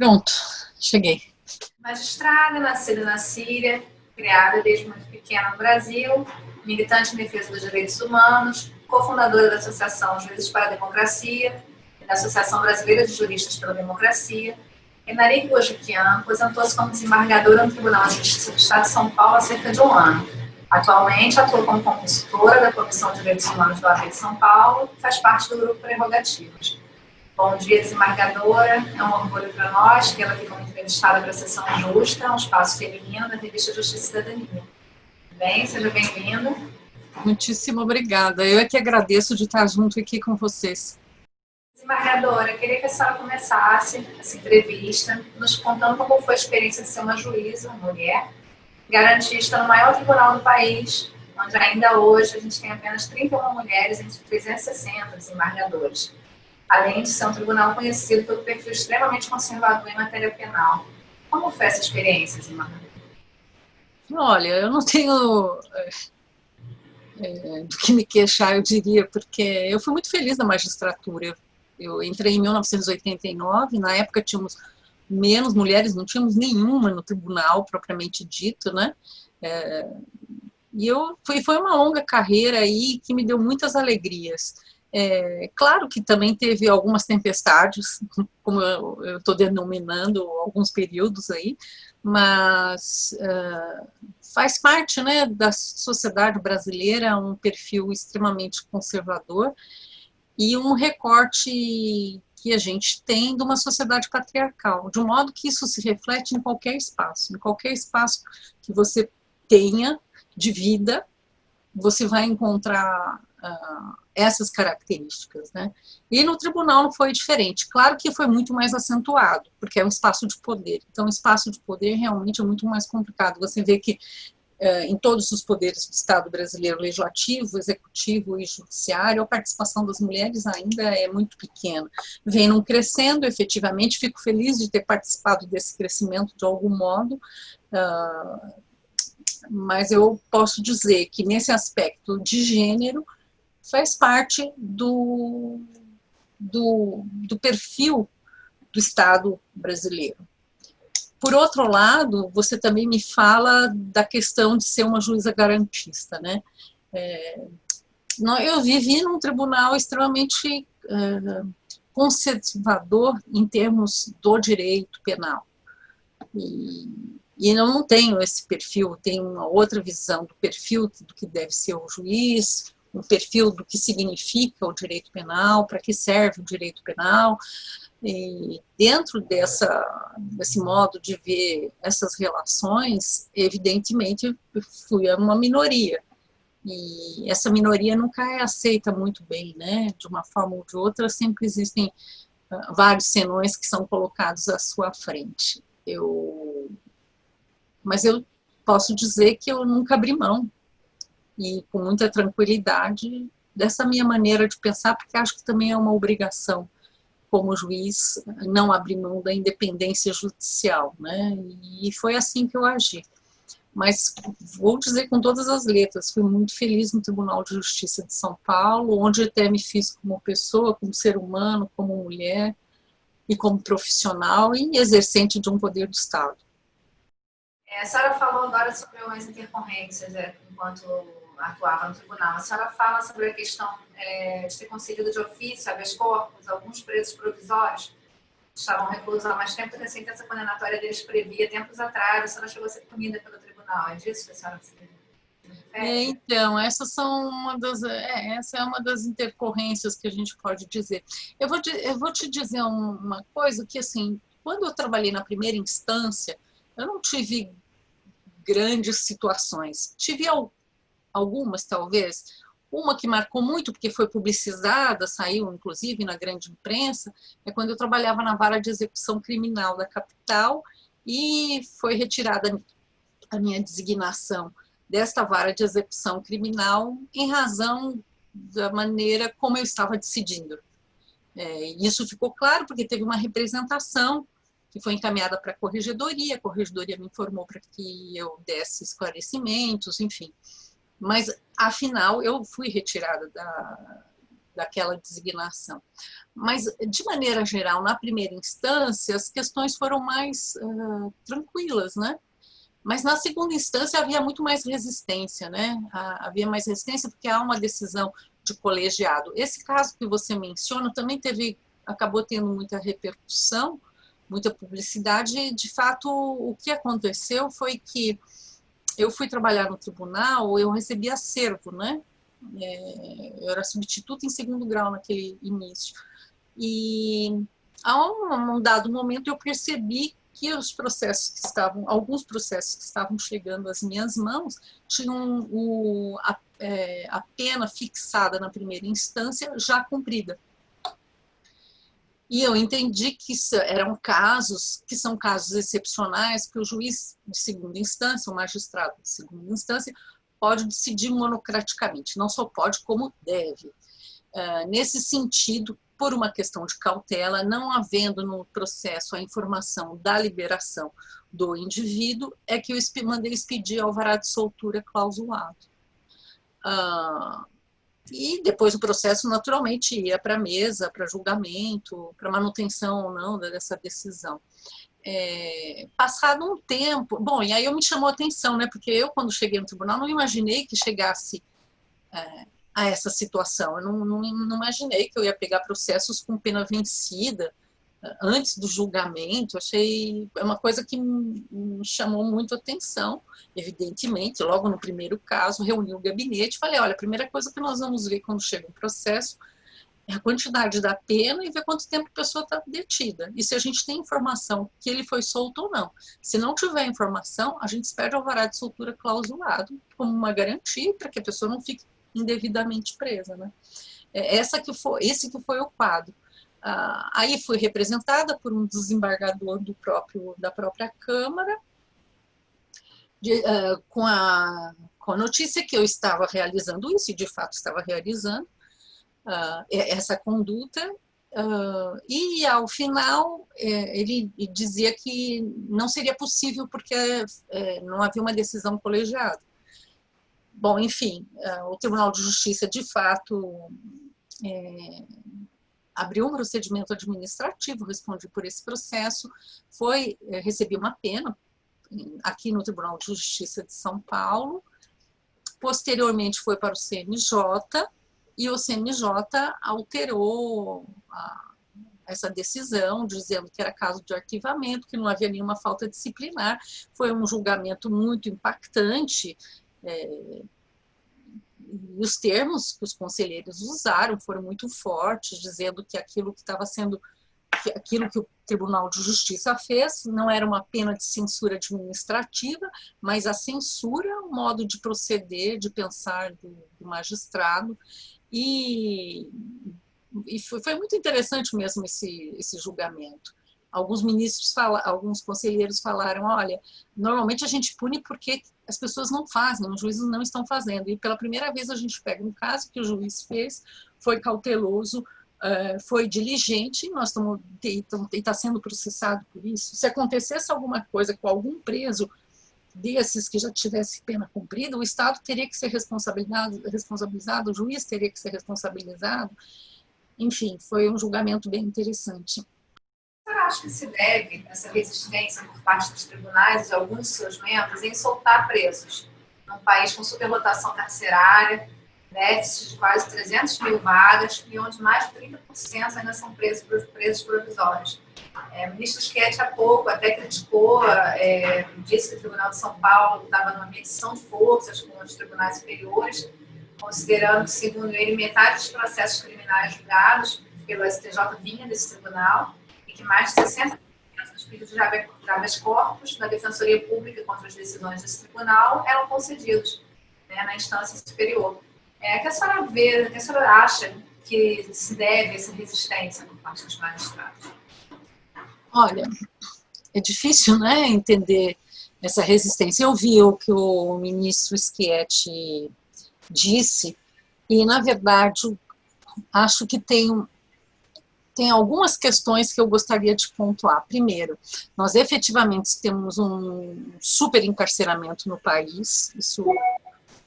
Pronto, cheguei. Magistrada, nascida na Síria, criada desde muito pequena no Brasil, militante em defesa dos direitos humanos, cofundadora da Associação Juízes para a Democracia e da Associação Brasileira de Juristas pela Democracia, Enarique Bojiquian aposentou-se como desembargadora no Tribunal de Justiça do Estado de São Paulo há cerca de um ano. Atualmente atua como consultora da Comissão de Direitos Humanos do AB de São Paulo e faz parte do grupo Prerrogativas. Bom dia, desembargadora. É um orgulho para nós que ela aqui como entrevistada para a Sessão Justa, um espaço feminino da revista Justiça e Cidadania. Bem, seja bem-vinda. Muitíssimo obrigada. Eu é que agradeço de estar junto aqui com vocês. Desembargadora, eu queria que a senhora começasse essa entrevista nos contando como foi a experiência de ser uma juíza, mulher, garantista no maior tribunal do país, onde ainda hoje a gente tem apenas 31 mulheres entre 360 desembargadores. Além de ser um tribunal conhecido pelo perfil extremamente conservador em matéria penal. Como foi essa experiência, desembargadora? Olha, eu não tenho do que me queixar, eu diria, porque eu fui muito feliz na magistratura. Eu entrei em 1989, na época tínhamos menos mulheres, não tínhamos nenhuma no tribunal, propriamente dito, né? E foi uma longa carreira aí que me deu muitas alegrias. Claro que também teve algumas tempestades, como eu estou denominando alguns períodos aí, mas faz parte, né, da sociedade brasileira um perfil extremamente conservador e um recorte que a gente tem de uma sociedade patriarcal, de um modo que isso se reflete em qualquer espaço que você tenha de vida, você vai encontrar essas características, né? E no tribunal não foi diferente. Claro que foi muito mais acentuado, porque é um espaço de poder. Então, o espaço de poder realmente é muito mais complicado. Você vê que em todos os poderes do Estado brasileiro, legislativo, executivo e judiciário, a participação das mulheres ainda é muito pequena. Vem não crescendo, efetivamente, fico feliz de ter participado desse crescimento de algum modo, mas eu posso dizer que nesse aspecto de gênero faz parte do perfil do Estado brasileiro. Por outro lado, você também me fala da questão de ser uma juíza garantista, né? Eu vivi num tribunal extremamente conservador em termos do direito penal. E eu não tenho esse perfil, tenho uma outra visão do perfil do que deve ser o juiz, um perfil do que significa o direito penal, para que serve o direito penal. E dentro desse modo de ver essas relações, evidentemente, fui uma minoria. E essa minoria nunca é aceita muito bem, né? De uma forma ou de outra, sempre existem vários senões que são colocados à sua frente. Mas eu posso dizer que eu nunca abri mão, e com muita tranquilidade, dessa minha maneira de pensar, porque acho que também é uma obrigação, como juiz, não abrir mão da independência judicial, né? E foi assim que eu agi. Mas vou dizer com todas as letras, fui muito feliz no Tribunal de Justiça de São Paulo, onde até me fiz como pessoa, como ser humano, como mulher, e como profissional e exercente de um poder do Estado. A senhora falou agora sobre as intercorrências enquanto atuava no tribunal. A senhora fala sobre a questão de ter concedido de ofício habeas corpus alguns presos provisórios que estavam reclusos há mais tempo, porque a sentença condenatória deles previa tempos atrás. A senhora chegou a ser punida pelo tribunal. É disso que a senhora se refere? Então, essa é uma das intercorrências que a gente pode dizer. Eu vou te dizer uma coisa que, assim, quando eu trabalhei na primeira instância, eu não tive grandes situações. Tive algumas, talvez. Uma que marcou muito, porque foi publicizada, saiu, inclusive, na grande imprensa, é quando eu trabalhava na vara de execução criminal da capital e foi retirada a minha designação desta vara de execução criminal em razão da maneira como eu estava decidindo. Isso ficou claro porque teve uma representação que foi encaminhada para a corregedoria me informou para que eu desse esclarecimentos, enfim. Mas, afinal, eu fui retirada daquela designação. Mas, de maneira geral, na primeira instância, as questões foram mais tranquilas, né? Mas na segunda instância havia muito mais resistência, né? Havia mais resistência porque há uma decisão de colegiado. Esse caso que você menciona também acabou tendo muita repercussão, muita publicidade, e, de fato, o que aconteceu foi que eu fui trabalhar no tribunal, eu recebi acervo, né? Eu era substituta em segundo grau naquele início. E a um dado momento eu percebi que alguns processos que estavam chegando às minhas mãos tinham a pena fixada na primeira instância já cumprida. E eu entendi que eram casos, que são casos excepcionais, que o juiz de segunda instância, o magistrado de segunda instância, pode decidir monocraticamente, não só pode, como deve. Nesse sentido, por uma questão de cautela, não havendo no processo a informação da liberação do indivíduo, é que eu mandei expedir alvará de soltura clausulado. E depois o processo naturalmente ia para a mesa, para julgamento, para manutenção ou não dessa decisão. Passado um tempo, bom, e aí eu me chamou a atenção, né, porque eu quando cheguei no tribunal não imaginei que chegasse a essa situação, eu não imaginei que eu ia pegar processos com pena vencida antes do julgamento. Achei uma coisa que me chamou muito a atenção, evidentemente. Logo no primeiro caso, reuni o gabinete e falei, olha, a primeira coisa que nós vamos ver quando chega um processo é a quantidade da pena e ver quanto tempo a pessoa está detida. E se a gente tem informação que ele foi solto ou não. Se não tiver informação, a gente pede alvará de soltura clausulado como uma garantia para que a pessoa não fique indevidamente presa, né? Esse que foi o quadro. Aí fui representada por um desembargador da própria Câmara, com a notícia que eu estava realizando isso, e de fato estava realizando essa conduta, e ao final ele dizia que não seria possível porque não havia uma decisão colegiada. Bom, enfim, o Tribunal de Justiça, de fato, abriu um procedimento administrativo, respondi por esse processo, recebi uma pena aqui no Tribunal de Justiça de São Paulo, posteriormente foi para o CNJ, e o CNJ alterou essa decisão, dizendo que era caso de arquivamento, que não havia nenhuma falta disciplinar. Foi um julgamento muito impactante, e os termos que os conselheiros usaram foram muito fortes, dizendo que aquilo que o Tribunal de Justiça fez não era uma pena de censura administrativa, mas a censura, o modo de proceder, de pensar do magistrado. E foi muito interessante mesmo esse julgamento. Alguns conselheiros falaram, olha, normalmente a gente pune porque as pessoas não fazem, os juízes não estão fazendo. E pela primeira vez a gente pega um caso que o juiz fez, foi cauteloso, foi diligente, está sendo processado por isso. Se acontecesse alguma coisa com algum preso desses que já tivesse pena cumprida, o Estado teria que ser responsabilizado, o juiz teria que ser responsabilizado. Enfim, foi um julgamento bem interessante. Eu acho que se deve essa resistência por parte dos tribunais e de alguns de seus membros em soltar presos. Num país com superlotação carcerária, déficit de quase 300 mil vagas e onde mais de 30% ainda são presos provisórios. O ministro Schietti há pouco até criticou, disse que o Tribunal de São Paulo estava numa medição de forças com os tribunais superiores, considerando que, segundo ele, metade dos processos criminais julgados pelo STJ vinha desse tribunal, que mais de 60% dos pedidos de habeas corpus da Defensoria Pública contra as decisões desse tribunal eram concedidos, né, na instância superior. Que a senhora acha que se deve essa resistência por parte dos magistrados? Olha, é difícil, né, entender essa resistência. Eu vi o que o ministro Schietti disse e, na verdade, acho que tem algumas questões que eu gostaria de pontuar. Primeiro, nós efetivamente temos um superencarceramento no país, isso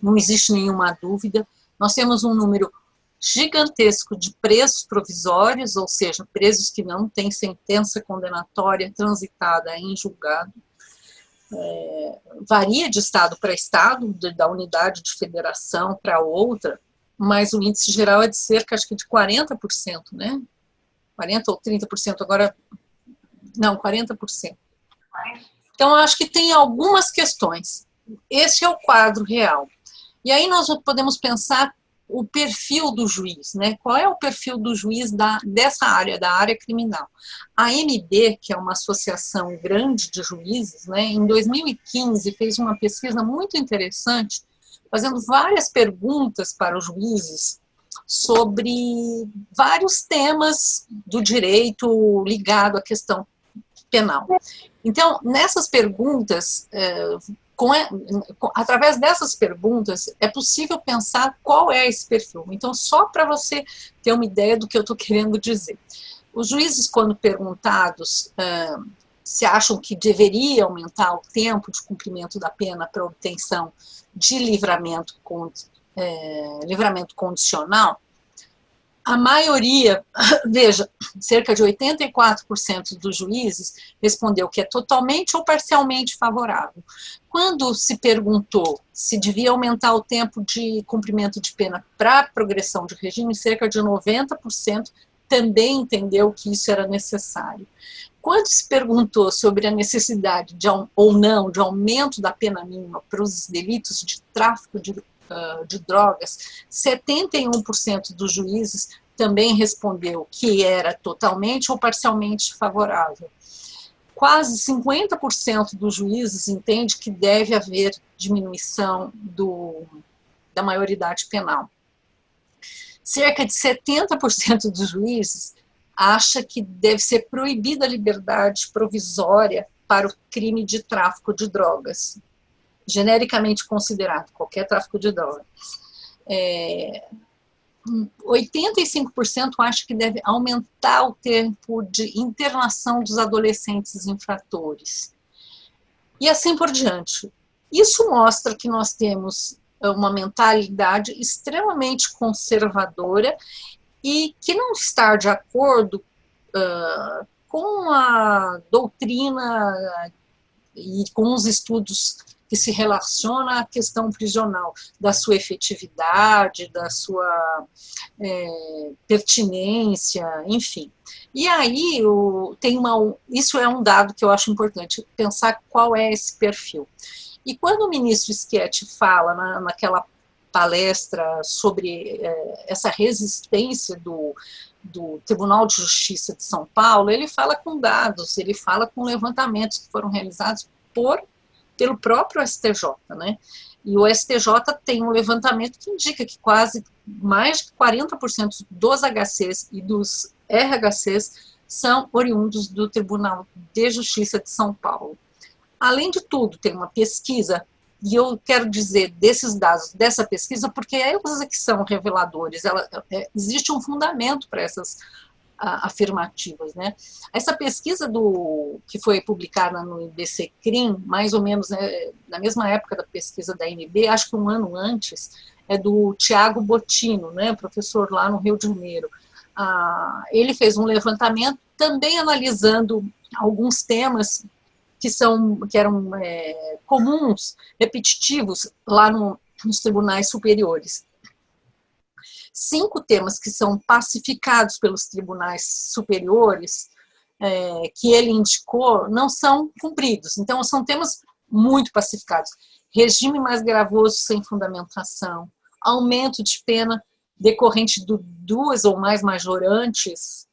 não existe nenhuma dúvida. Nós temos um número gigantesco de presos provisórios, ou seja, presos que não têm sentença condenatória transitada em julgado. Varia de estado para estado, da unidade de federação para outra, mas o índice geral é de cerca, acho que de 40%, né? 40% ou 30%, agora, não, 40%. Então, acho que tem algumas questões. Esse é o quadro real. E aí nós podemos pensar o perfil do juiz, né? Qual é o perfil do juiz dessa área, da área criminal? A AMB, que é uma associação grande de juízes, né, em 2015 fez uma pesquisa muito interessante, fazendo várias perguntas para os juízes sobre vários temas do direito ligado à questão penal. Então, nessas perguntas, através dessas perguntas, é possível pensar qual é esse perfil. Então, só para você ter uma ideia do que eu estou querendo dizer. Os juízes, quando perguntados se acham que deveria aumentar o tempo de cumprimento da pena para obtenção de livramento condicional, a maioria, veja, cerca de 84% dos juízes respondeu que é totalmente ou parcialmente favorável. Quando se perguntou se devia aumentar o tempo de cumprimento de pena para progressão de regime, cerca de 90% também entendeu que isso era necessário. Quando se perguntou sobre a necessidade ou não de aumento da pena mínima para os delitos de tráfico de drogas, 71% dos juízes também respondeu que era totalmente ou parcialmente favorável. Quase 50% dos juízes entende que deve haver diminuição da maioridade penal. Cerca de 70% dos juízes acha que deve ser proibida a liberdade provisória para o crime de tráfico de drogas, genericamente considerado qualquer tráfico de drogas. 85% acha que deve aumentar o tempo de internação dos adolescentes infratores. E assim por diante. Isso mostra que nós temos uma mentalidade extremamente conservadora e que não está de acordo com a doutrina e com os estudos que se relacionam à questão prisional, da sua efetividade, da sua pertinência, enfim. E aí, isso é um dado que eu acho importante, pensar qual é esse perfil. E quando o ministro Schietti fala naquela palestra sobre essa resistência do Tribunal de Justiça de São Paulo, ele fala com dados, ele fala com levantamentos que foram realizados pelo próprio STJ, né? E o STJ tem um levantamento que indica que quase mais de 40% dos HCs e dos RHCs são oriundos do Tribunal de Justiça de São Paulo. Além de tudo, tem uma pesquisa, e eu quero dizer desses dados, dessa pesquisa, porque elas é que são reveladores, existe um fundamento para essas afirmativas, né? Essa pesquisa que foi publicada no IBCCRIM, mais ou menos na mesma época da pesquisa da AMB, acho que um ano antes, é do Tiago Bottino, né, professor lá no Rio de Janeiro. Ele fez um levantamento também analisando alguns temas que eram comuns, repetitivos lá nos tribunais superiores. 5 temas que são pacificados pelos tribunais superiores, que ele indicou, não são cumpridos. Então, são temas muito pacificados. Regime mais gravoso sem fundamentação, aumento de pena decorrente de 2 ou mais majorantes,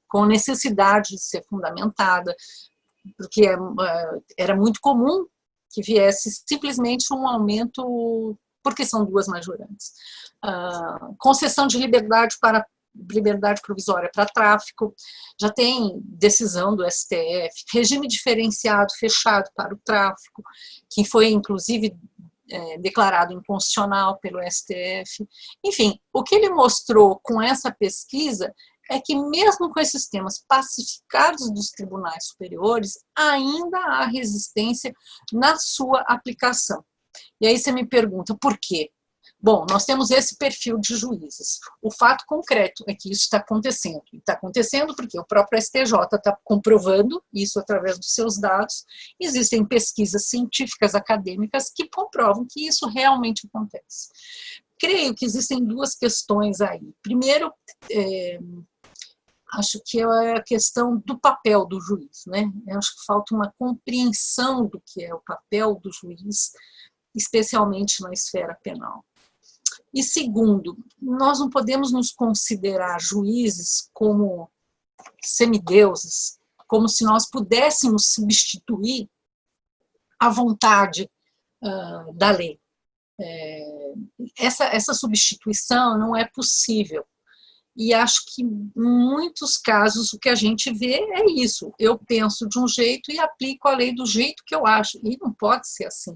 com necessidade de ser fundamentada, porque era muito comum que viesse simplesmente um aumento porque são 2 majorantes. Concessão de liberdade provisória para tráfico, já tem decisão do STF, regime diferenciado fechado para o tráfico, que foi inclusive declarado inconstitucional pelo STF. Enfim, o que ele mostrou com essa pesquisa é que mesmo com esses temas pacificados dos tribunais superiores, ainda há resistência na sua aplicação. E aí você me pergunta, por quê? Bom, nós temos esse perfil de juízes. O fato concreto é que isso está acontecendo. E está acontecendo porque o próprio STJ está comprovando isso através dos seus dados. Existem pesquisas científicas acadêmicas que comprovam que isso realmente acontece. Creio que existem duas questões aí. Primeiro, acho que é a questão do papel do juiz, né? Eu acho que falta uma compreensão do que é o papel do juiz, especialmente na esfera penal. E segundo, nós não podemos nos considerar juízes como semideuses, como se nós pudéssemos substituir a vontade da lei. Essa substituição não é possível. E acho que em muitos casos o que a gente vê é isso. Eu penso de um jeito e aplico a lei do jeito que eu acho. E não pode ser assim.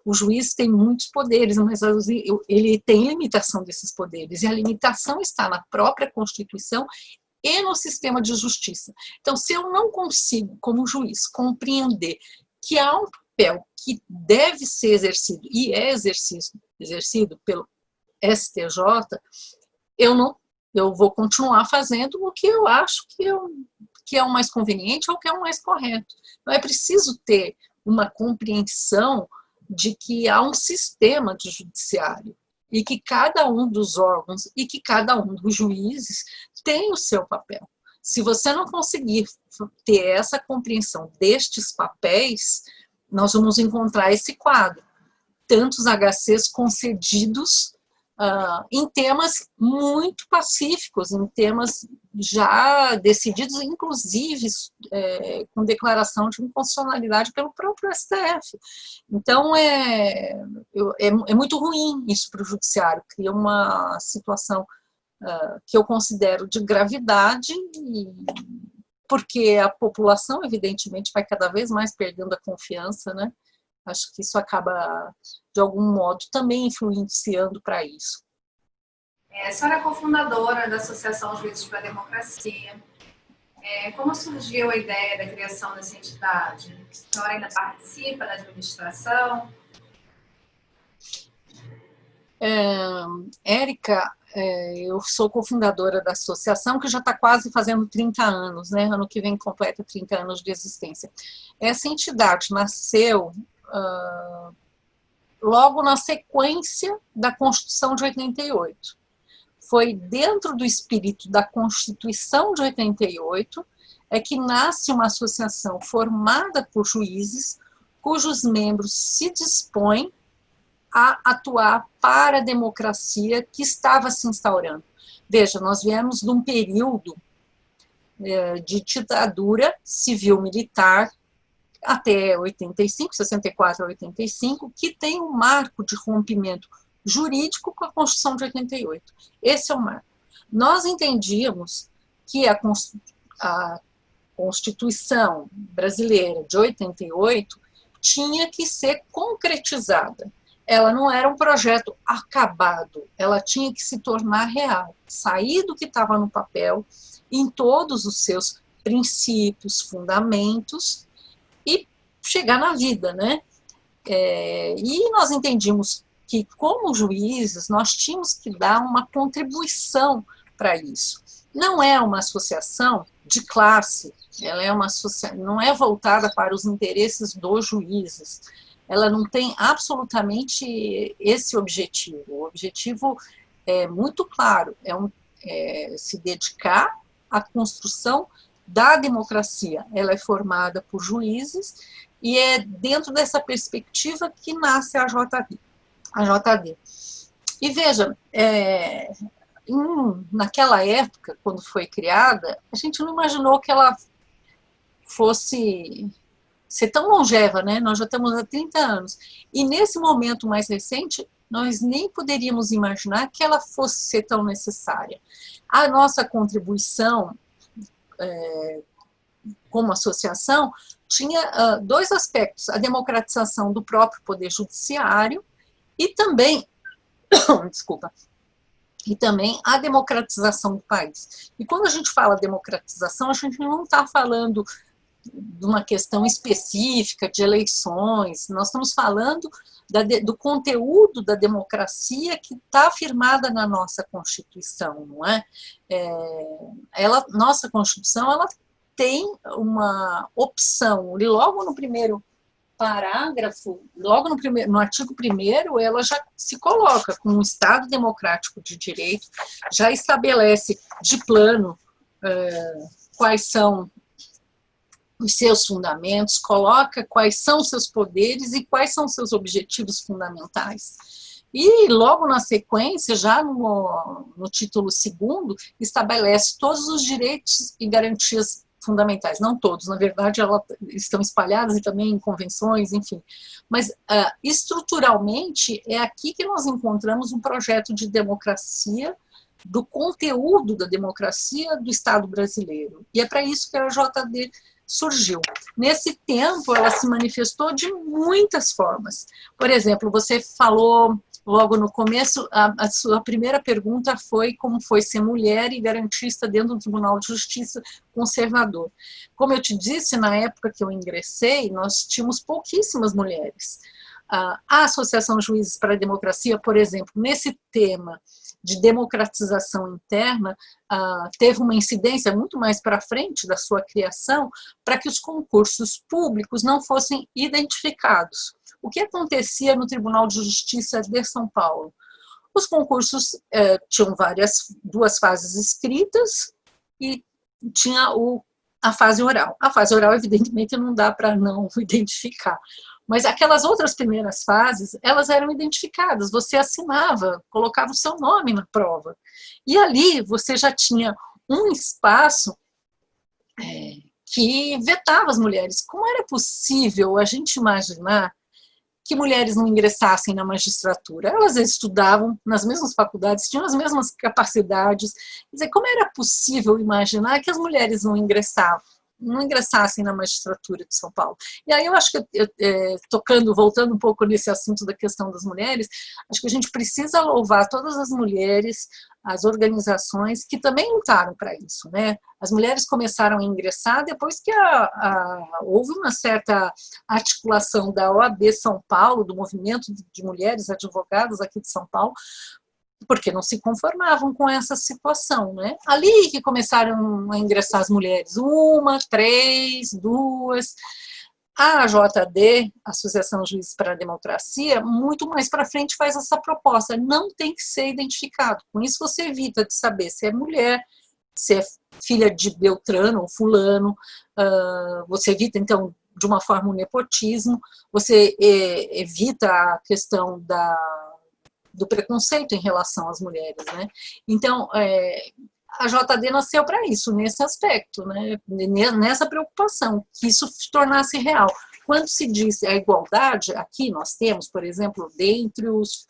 O juiz tem muitos poderes, mas ele tem limitação desses poderes. E a limitação está na própria Constituição e no sistema de justiça. Então, se eu não consigo, como juiz, compreender que há um papel que deve ser exercido e é exercido pelo STJ, eu vou continuar fazendo o que eu acho que é o mais conveniente ou que é o mais correto. Então, é preciso ter uma compreensão de que há um sistema de judiciário e que cada um dos órgãos e que cada um dos juízes tem o seu papel. Se você não conseguir ter essa compreensão destes papéis, nós vamos encontrar esse quadro. Tantos HCs concedidos em temas muito pacíficos, em temas já decididos, inclusive com declaração de inconstitucionalidade pelo próprio STF. Então, é muito ruim isso para o judiciário, cria uma situação que eu considero de gravidade, porque a população, evidentemente, vai cada vez mais perdendo a confiança, né? Acho que isso acaba, de algum modo, também influenciando para isso. A senhora é cofundadora da Associação Juízes para a Democracia. Como surgiu a ideia da criação dessa entidade? A senhora ainda participa da administração? Érica, eu sou cofundadora da associação, que já está quase fazendo 30 anos, né? Ano que vem completa 30 anos de existência. Essa entidade nasceu logo na sequência da Constituição de 88. Foi dentro do espírito da Constituição de 88 que nasce uma associação formada por juízes, cujos membros se dispõem a atuar para a democracia que estava se instaurando. Veja, nós viemos de um período de ditadura civil-militar até 85, 64 a 85, que tem um marco de rompimento jurídico com a Constituição de 88. Esse é o marco. Nós entendíamos que a Constituição brasileira de 88 tinha que ser concretizada. Ela não era um projeto acabado, ela tinha que se tornar real, sair do que estava no papel, em todos os seus princípios, fundamentos, e chegar na vida, né? E nós entendimos que, como juízes, nós tínhamos que dar uma contribuição para isso. Não é uma associação de classe, ela é uma não é voltada para os interesses dos juízes, ela não tem absolutamente esse objetivo. O objetivo é muito claro, é se dedicar à construção da democracia. Ela é formada por juízes e é dentro dessa perspectiva que nasce a JD. E veja, naquela época, quando foi criada, a gente não imaginou que ela fosse ser tão longeva, né? Nós já estamos há 30 anos. E nesse momento mais recente, nós nem poderíamos imaginar que ela fosse ser tão necessária. A nossa contribuição como associação tinha dois aspectos: a democratização do próprio poder judiciário e também, desculpa, e também a democratização do país. E quando a gente fala democratização, a gente não está falando de uma questão específica de eleições, nós estamos falando do conteúdo da democracia que está afirmada na nossa Constituição, não é? Nossa Constituição, ela tem uma opção, e logo no primeiro parágrafo, logo no artigo 1º, ela já se coloca como um Estado democrático de direito, já estabelece de plano quais são os seus fundamentos, coloca quais são os seus poderes e quais são os seus objetivos fundamentais. E logo na sequência, já no título 2º, estabelece todos os direitos e garantias fundamentais, não todos, na verdade elas estão espalhadas e também em convenções, enfim, mas estruturalmente é aqui que nós encontramos um projeto de democracia, do conteúdo da democracia do Estado brasileiro, e é para isso que a JD surgiu. Nesse tempo ela se manifestou de muitas formas, por exemplo, você falou logo no começo, a sua primeira pergunta foi como foi ser mulher e garantista dentro do Tribunal de Justiça conservador. Como eu te disse, na época que eu ingressei, nós tínhamos pouquíssimas mulheres. A Associação Juízes para a Democracia, por exemplo, nesse tema de democratização interna, teve uma incidência muito mais para frente da sua criação, para que os concursos públicos não fossem identificados. O que acontecia no Tribunal de Justiça de São Paulo? Os concursos tinham duas fases escritas e tinha a fase oral. A fase oral, evidentemente, não dá para não identificar. Mas aquelas outras primeiras fases, elas eram identificadas. Você assinava, colocava o seu nome na prova. E ali você já tinha um espaço que vetava as mulheres. Como era possível a gente imaginar que mulheres não ingressassem na magistratura? Elas estudavam nas mesmas faculdades, tinham as mesmas capacidades. Quer dizer, como era possível imaginar que as mulheres não ingressassem na magistratura de São Paulo? E aí eu acho que, voltando um pouco nesse assunto da questão das mulheres, acho que a gente precisa louvar todas as mulheres, as organizações que também lutaram para isso, né? As mulheres começaram a ingressar depois que houve uma certa articulação da OAB São Paulo, do movimento de mulheres advogadas aqui de São Paulo, porque não se conformavam com essa situação, né? Ali que começaram a ingressar as mulheres, 1, 3, 2. A AJD, Associação Juízes para a Democracia, muito mais para frente faz essa proposta, não tem que ser identificado. Com isso você evita de saber se é mulher, se é filha de Beltrano ou fulano, você evita, então, de uma forma o nepotismo, você evita a questão do preconceito em relação às mulheres, né? Então, a JD nasceu para isso, nesse aspecto, né? Nessa preocupação, que isso se tornasse real. Quando se diz a igualdade, aqui nós temos, por exemplo, dentre os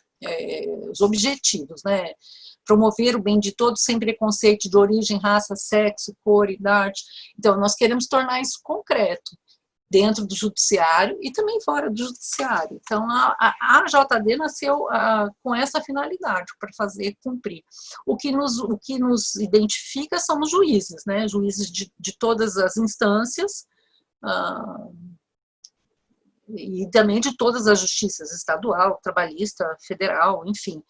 objetivos, né? Promover o bem de todos sem preconceito de origem, raça, sexo, cor, idade. Então, nós queremos tornar isso concreto dentro do judiciário e também fora do judiciário. Então, a JD nasceu com essa finalidade, para fazer cumprir. O que nos identifica são os juízes, né? Juízes de todas as instâncias, e também de todas as justiças, estadual, trabalhista, federal, enfim.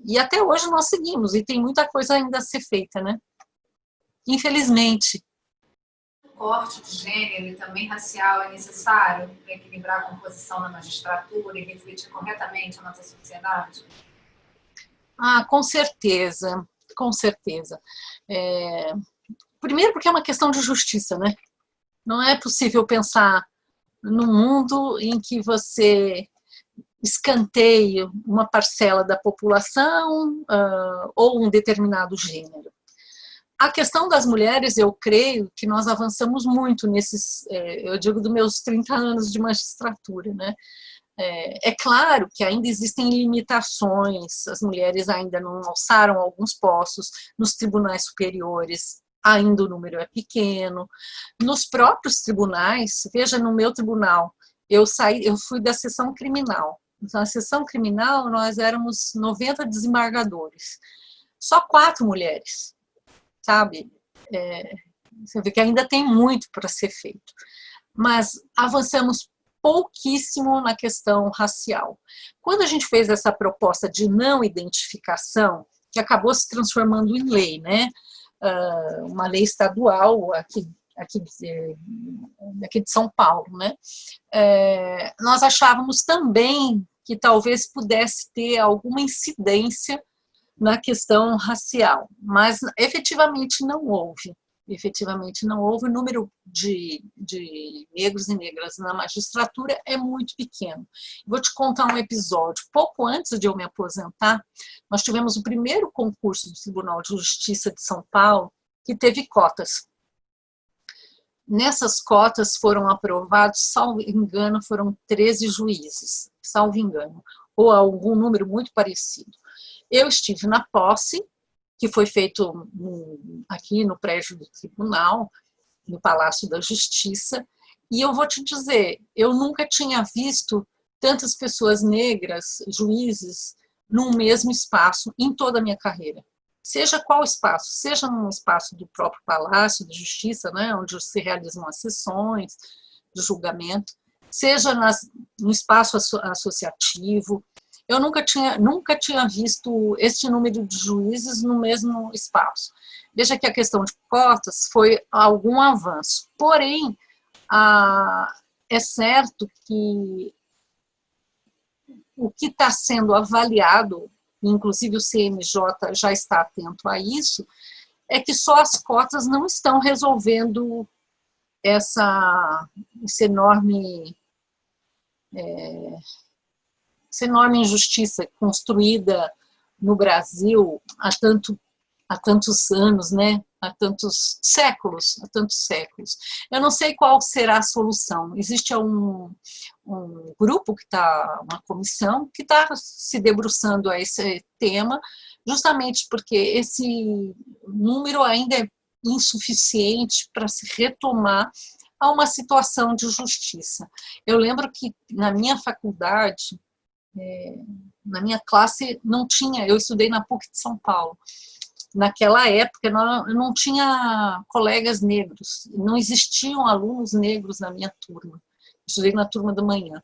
E até hoje nós seguimos, e tem muita coisa ainda a ser feita, né? Infelizmente. Corte de gênero e também racial é necessário para equilibrar a composição da magistratura e refletir corretamente a nossa sociedade? Com certeza, com certeza. Primeiro porque é uma questão de justiça, né? Não é possível pensar num mundo em que você escanteie uma parcela da população ou um determinado gênero. A questão das mulheres, eu creio que nós avançamos muito nesses, eu digo, dos meus 30 anos de magistratura, né? É claro que ainda existem limitações, as mulheres ainda não alçaram alguns postos nos tribunais superiores, ainda o número é pequeno. Nos próprios tribunais, veja, no meu tribunal, eu fui da seção criminal. Então, na seção criminal, nós éramos 90 desembargadores, só 4 mulheres. Sabe? Você vê que ainda tem muito para ser feito. Mas avançamos pouquíssimo na questão racial. Quando a gente fez essa proposta de não identificação, que acabou se transformando em lei, né? Uma lei estadual aqui de São Paulo, né? Nós achávamos também que talvez pudesse ter alguma incidência na questão racial, mas efetivamente não houve. Efetivamente não houve. O número de negros e negras na magistratura é muito pequeno. Vou te contar um episódio. Pouco antes de eu me aposentar, nós tivemos o primeiro concurso do Tribunal de Justiça de São Paulo que teve cotas. Nessas cotas foram aprovados, salvo engano, foram 13 juízes, salvo engano, ou algum número muito parecido. Eu estive na posse, que foi feito aqui no prédio do tribunal, no Palácio da Justiça, e eu vou te dizer, eu nunca tinha visto tantas pessoas negras, juízes, num mesmo espaço em toda a minha carreira. Seja qual espaço, seja num espaço do próprio Palácio da Justiça, né, onde se realizam as sessões de julgamento, seja no espaço associativo. Eu nunca tinha visto este número de juízes no mesmo espaço. Veja que a questão de cotas foi algum avanço. Porém, é certo que o que está sendo avaliado, inclusive o CNJ já está atento a isso, é que só as cotas não estão resolvendo essa enorme injustiça construída no Brasil há tantos anos, né? Há tantos séculos. Eu não sei qual será a solução. Existe um grupo uma comissão que está se debruçando a esse tema, justamente porque esse número ainda é insuficiente para se retomar a uma situação de justiça. Eu lembro que na minha faculdade, na minha classe não tinha, eu estudei na PUC de São Paulo, naquela época eu não tinha colegas negros, não existiam alunos negros na minha turma, estudei na turma da manhã,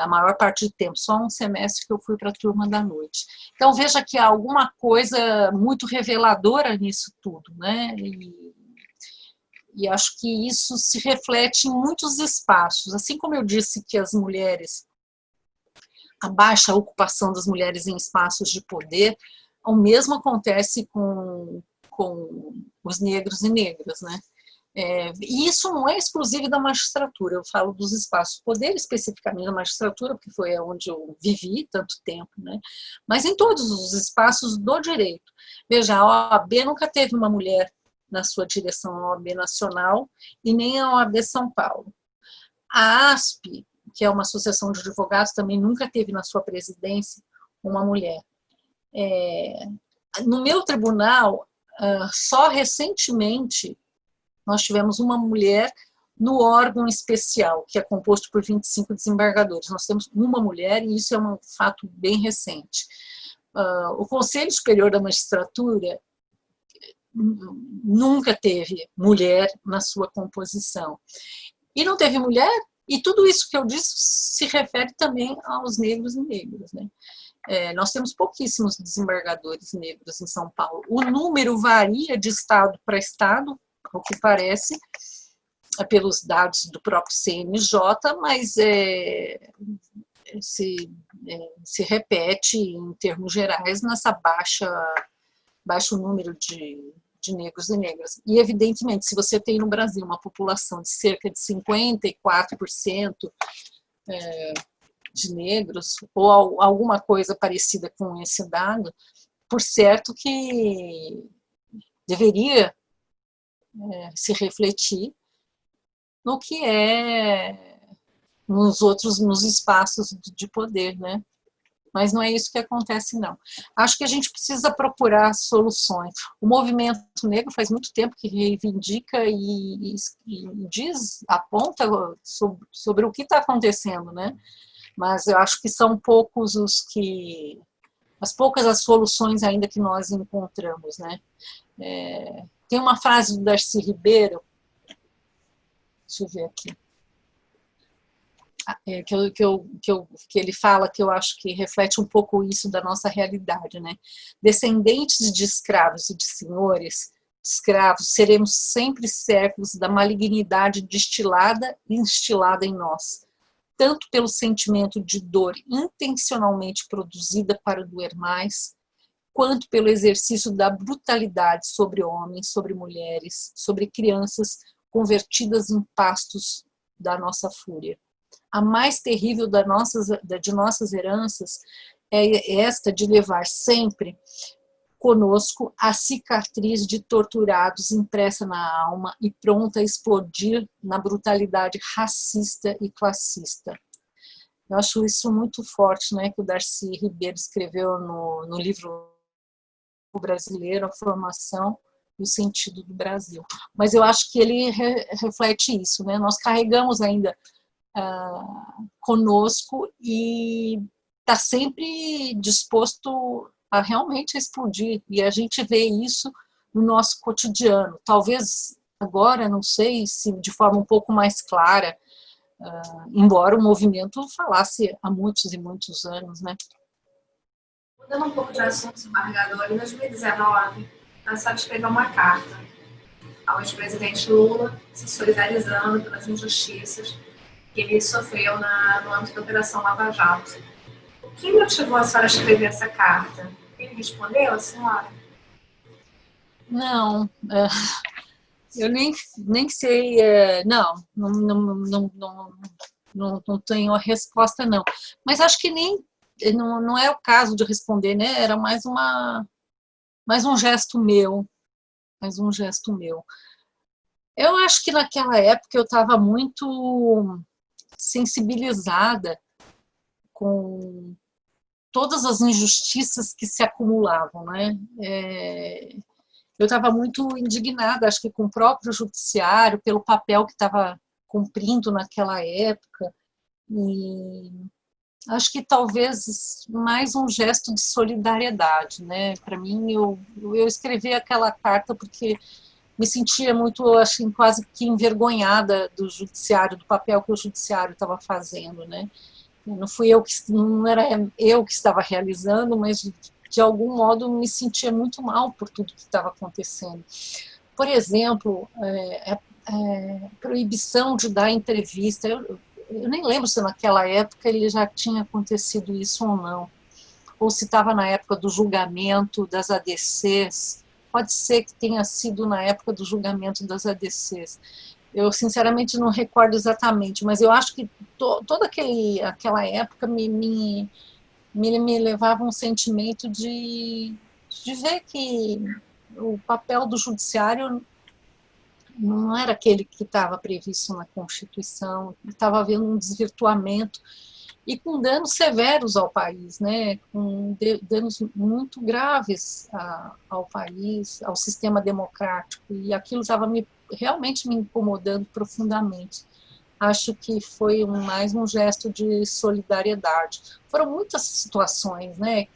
a maior parte do tempo, só um semestre que eu fui para a turma da noite. Então veja que há alguma coisa muito reveladora nisso tudo, né? E acho que isso se reflete em muitos espaços, assim como eu disse que as mulheres, a baixa ocupação das mulheres em espaços de poder, o mesmo acontece com os negros e negras, né? E isso não é exclusivo da magistratura, eu falo dos espaços de poder, especificamente da magistratura, porque foi onde eu vivi tanto tempo, né? Mas em todos os espaços do direito. Veja, a OAB nunca teve uma mulher na sua direção, a OAB Nacional, e nem a OAB São Paulo. A ASP, que é uma associação de advogados, também nunca teve na sua presidência uma mulher. No meu tribunal, só recentemente, nós tivemos uma mulher no órgão especial, que é composto por 25 desembargadores. Nós temos uma mulher, e isso é um fato bem recente. O Conselho Superior da Magistratura nunca teve mulher na sua composição. E não teve mulher, e tudo isso que eu disse se refere também aos negros e negras, né? Nós temos pouquíssimos desembargadores negros em São Paulo. O número varia de estado para estado, o que parece, pelos dados do próprio CNJ, mas se repete, em termos gerais, nessa baixo número de negros e negras. E, evidentemente, se você tem no Brasil uma população de cerca de 54% de negros, ou alguma coisa parecida com esse dado, por certo que deveria se refletir no que nos espaços de poder, né? Mas não é isso que acontece, não. Acho que a gente precisa procurar soluções. O movimento negro faz muito tempo que reivindica e aponta sobre o que está acontecendo, né? Mas eu acho que são poucos as poucas as soluções ainda que nós encontramos, né? Tem uma frase do Darcy Ribeiro, deixa eu ver aqui, que ele fala, que eu acho que reflete um pouco isso da nossa realidade, né? Descendentes de escravos e de senhores, escravos, seremos sempre servos da malignidade destilada e instilada em nós, tanto pelo sentimento de dor intencionalmente produzida para doer mais, quanto pelo exercício da brutalidade sobre homens, sobre mulheres, sobre crianças convertidas em pastos da nossa fúria. A mais terrível de nossas heranças é esta de levar sempre conosco a cicatriz de torturados impressa na alma e pronta a explodir na brutalidade racista e classista. Eu acho isso muito forte, né, que o Darcy Ribeiro escreveu no livro brasileiro, A Formação e o Sentido do Brasil. Mas eu acho que ele reflete isso, né? Nós carregamos ainda conosco e está sempre disposto a realmente explodir, e a gente vê isso no nosso cotidiano. Talvez agora, não sei se de forma um pouco mais clara, embora o movimento falasse há muitos e muitos anos, né? Mudando um pouco de assunto, desembargador, em 2019, a senhora escreveu uma carta ao ex-presidente Lula, se solidarizando pelas injustiças que ele sofreu no âmbito da Operação Lava Jato. O que motivou a senhora a escrever essa carta? Ele respondeu a senhora? Não, eu nem sei, não tenho a resposta, não. Mas acho que não é o caso de responder, né? Era mais um gesto meu, Eu acho que naquela época eu estava muito sensibilizada com todas as injustiças que se acumulavam, né? Eu estava muito indignada, acho que com o próprio judiciário, pelo papel que estava cumprindo naquela época, e acho que talvez mais um gesto de solidariedade, né? Para mim, eu escrevi aquela carta porque me sentia muito, acho, quase que envergonhada do judiciário, do papel que o judiciário estava fazendo, né? Não era eu que estava realizando, mas de algum modo me sentia muito mal por tudo que estava acontecendo. Por exemplo, proibição de dar entrevista. Eu nem lembro se naquela época ele já tinha acontecido isso ou não, ou se estava na época do julgamento das ADCs. Pode ser que tenha sido na época do julgamento das ADCs. Eu, sinceramente, não recordo exatamente, mas eu acho que toda aquela época me levava um sentimento de ver que o papel do judiciário não era aquele que estava previsto na Constituição, estava havendo um desvirtuamento e com danos severos ao país, né? Com danos muito graves ao país, ao sistema democrático, e aquilo estava realmente me incomodando profundamente. Acho que foi mais um gesto de solidariedade. Foram muitas situações, né,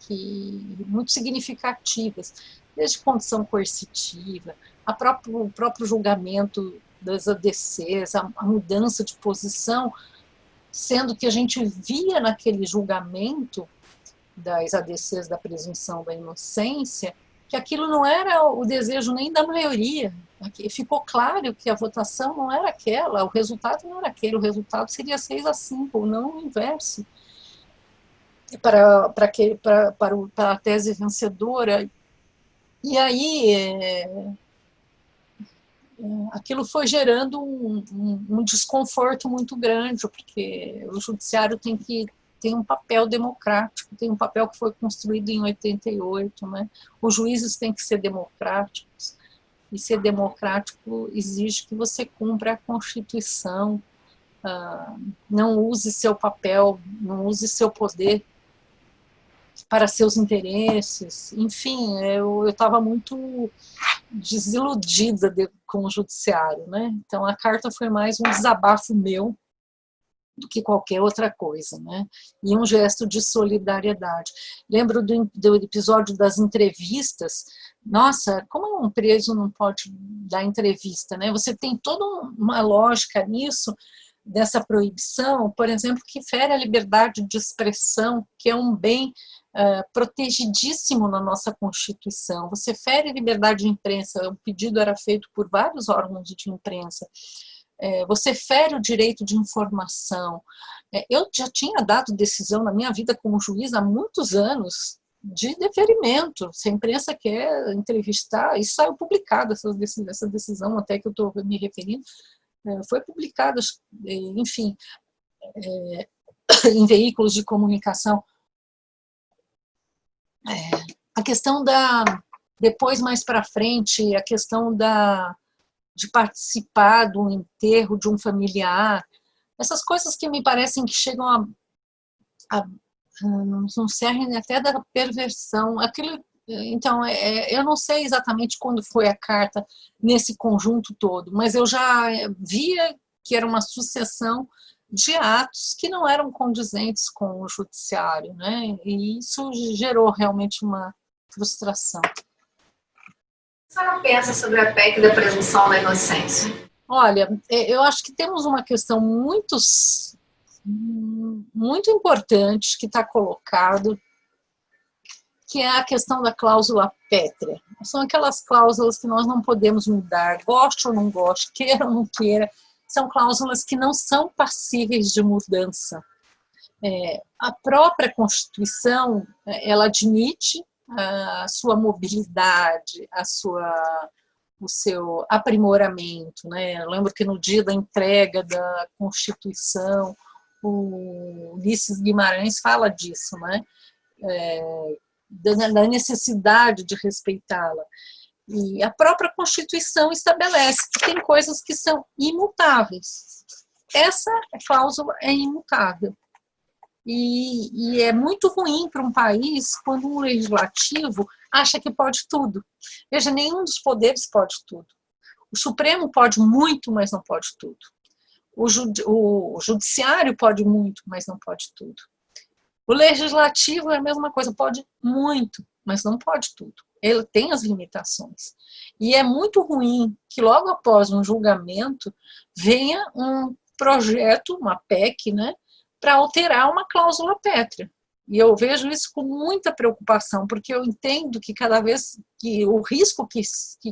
muito significativas, desde condição coercitiva, o próprio julgamento das ADCs, a mudança de posição, sendo que a gente via naquele julgamento das ADCs da presunção da inocência que aquilo não era o desejo nem da maioria. Ficou claro que a votação não era aquela, o resultado não era aquele, o resultado seria 6-5, ou não o inverso, para a tese vencedora. E aí aquilo foi gerando um desconforto muito grande, porque o judiciário tem um papel democrático, tem um papel que foi construído em 88, né? Os juízes têm que ser democráticos, e ser democrático exige que você cumpra a Constituição, não use seu papel, não use seu poder para seus interesses. Enfim, eu estava muito desiludida com o judiciário, né? Então a carta foi mais um desabafo meu do que qualquer outra coisa, né? E um gesto de solidariedade. Lembro do episódio das entrevistas. Nossa, como um preso não pode dar entrevista, né? Você tem toda uma lógica nisso, dessa proibição, por exemplo, que fere a liberdade de expressão, que é um bem protegidíssimo na nossa Constituição. Você fere a liberdade de imprensa, o pedido era feito por vários órgãos de imprensa. Você fere o direito de informação. Eu já tinha dado decisão na minha vida como juiz há muitos anos de deferimento. Se a imprensa quer entrevistar, isso saiu publicado, essa decisão até que eu estou me referindo, foi publicada, enfim, em veículos de comunicação. A questão depois mais para frente, a questão de participar do enterro de um familiar, essas coisas que me parecem que chegam não servem até da perversão. Então, eu não sei exatamente quando foi a carta nesse conjunto todo, mas eu já via que era uma sucessão de atos que não eram condizentes com o judiciário, né? E isso gerou realmente uma frustração. O que a senhora pensa sobre a PEC da presunção da inocência? Olha, eu acho que temos uma questão muito importante que está colocado, que é a questão da cláusula pétrea. São aquelas cláusulas que nós não podemos mudar, goste ou não goste, queira ou não queira, são cláusulas que não são passíveis de mudança. A própria Constituição, ela admite a sua mobilidade, o seu aprimoramento, né? Eu lembro que no dia da entrega da Constituição, o Ulisses Guimarães fala disso, né? Da necessidade de respeitá-la. E a própria Constituição estabelece que tem coisas que são imutáveis. Essa cláusula é imutável. E é muito ruim para um país quando um legislativo acha que pode tudo. Veja, nenhum dos poderes pode tudo. O Supremo pode muito, mas não pode tudo. O Judiciário pode muito, mas não pode tudo. O Legislativo é a mesma coisa, pode muito, mas não pode tudo. Ele tem as limitações. E é muito ruim que logo após um julgamento venha um projeto, uma PEC, né, para alterar uma cláusula pétrea. E eu vejo isso com muita preocupação, porque eu entendo que cada vez que o risco que